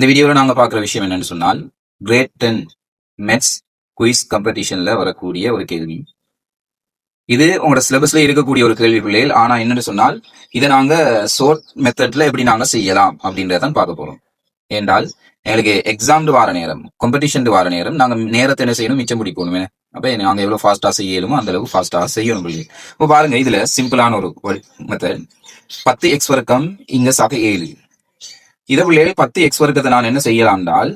இந்த வீடியோவில் நாங்கள் பார்க்குற விஷயம் என்னன்னு சொன்னால் கிரேட் 10 மெட்ஸ் குயிஸ் காம்படிஷன்ல வரக்கூடிய ஒரு கேள்வி. இது உங்களோட சிலபஸ்ல இருக்கக்கூடிய ஒரு கேள்வி பிள்ளைகள். ஆனா என்னன்னு சொன்னால் இதை நாங்க ஷோர்ட் மெத்தட்ல எப்படி நாங்க செய்யலாம் அப்படின்றதான் பார்க்க போறோம். ஏண்டால் எங்களுக்கு எக்ஸாம் வார நேரம், காம்படிஷன் வார நேரம் நாங்க நேரத்தை என்ன செய்யணும், மிச்சம் முடிக்கணுமே. அப்ப நாங்க எவ்வளவு ஃபாஸ்டா செய்யணுமோ அந்த அளவுக்கு ஃபாஸ்டா செய்யணும் பிள்ளை. இப்போ பாருங்க, இதுல சிம்பிளான ஒரு மெத்தட். 10x வர்க்கம் இங்க சக 7. இதை பிள்ளைகள் 10x வர்க்கத்தை நான் என்ன செய்யலாம் என்றால்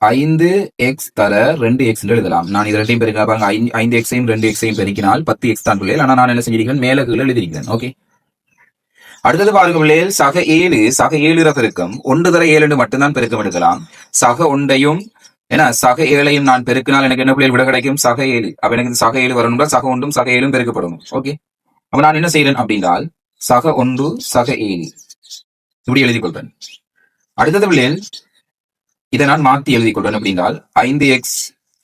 5x தர 2x எழுதலாம். நான் இது ரெண்டையும் பெருக்கினா பாருங்க, 5x-ஐயும் 2x-ஐயும் பெருக்கினால் 10x தான் பிள்ளைகள். ஆனா நான் என்ன செஞ்சிருக்கேன், மேல கீழே எழுதிருக்கேன். ஓகே, அடுத்தது பாருங்க பிள்ளைகள், சக 7 பெருக்கம் 1 தர 7 மட்டும்தான் பெருக்கம் எடுக்கலாம். சக 1ஐயும் ஏன்னா சக 7ஐயும் நான் பெருக்கினால் எனக்கு என்ன பிள்ளைகள் விட கிடைக்கும், சக 7. அப்ப எனக்கு சக 7 வரணும்னா சக 1ம் சக 7ம் பெருக்கப்படணும். ஓகே, அப்ப நான் என்ன செய்யறேன் அப்படின்றால் சக 1 சக 7 இப்படி எழுதி கொள்றேன். அடுத்தது பிள்ளைகள், இதை நான் மாத்தி எழுதி கொள்றேன் அப்படின்றால் 5x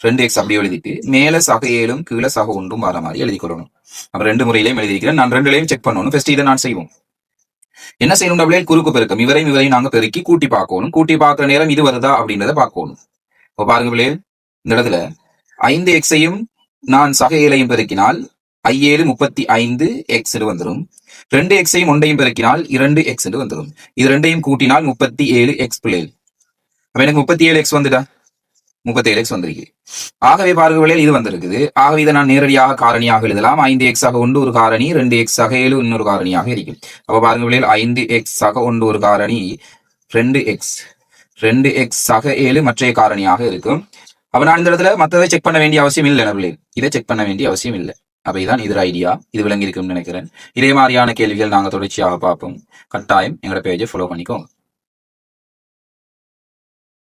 2x அப்படி எழுதிட்டு மேல சக 7ம் கீழே சக 1ம் வர மாதிரி எழுதி கொள்ளணும். அப்ப 2 முறையிலையும் எழுதிக்கிறேன். நான் 2லையும் செக் பண்ணணும். ஃபர்ஸ்ட் இதை நான் செய்வோம். என்ன செய்யணும் பிள்ளைகள், குறுக்கு பெருக்கம். இவரையும் நாங்க பெருக்கி கூட்டி பார்க்கணும். கூட்டி பார்க்கிற நேரம் இது வருதா அப்படின்றத பார்க்கணும். இப்போ பாருங்க பிள்ளைகள், இந்த இடத்துல 5x-ஐயும் நான் சக 7ஐயும் பெருக்கினால் 7 35x வந்துடும். 2x-ஐயும் 1ஐயும் பெருக்கினால் 2x வந்துடும். இது ரெண்டையும் கூட்டினால் 37x பிள்ளைகள். அப்ப எனக்கு 37x வந்துட்டா, 37x வந்திருக்கு. ஆகவே பாருங்க இது வந்திருக்குது. ஆகவே இதை நான் நேரடியாக காரணியாக எழுதலாம். 5x ஆக 1 ஒரு காரணி, 2x ஆக 7 இன்னொரு காரணியாக இருக்கும். அப்ப பாருங்க பிள்ளைகள், 5x ஆக 1 ஒரு காரணி, 2x ஆக 7 மற்ற காரணியாக இருக்கும். அப்ப நான் இந்த இடத்துல மற்றதை செக் பண்ண வேண்டிய அவசியம் இல்லை பிள்ளைகள். இதை செக் பண்ண வேண்டிய அவசியம் இல்லை. அப்ப இதுதான் இது ஐடியா. இது விளங்கி இருக்குன்னு நினைக்கிறேன். இதே மாதிரியான கேள்விகள் நாங்க தொடர்ச்சியாக பார்ப்போம். கட்டாயம் எங்களோட பேஜை ஃபாலோ பண்ணிக்கோங்க.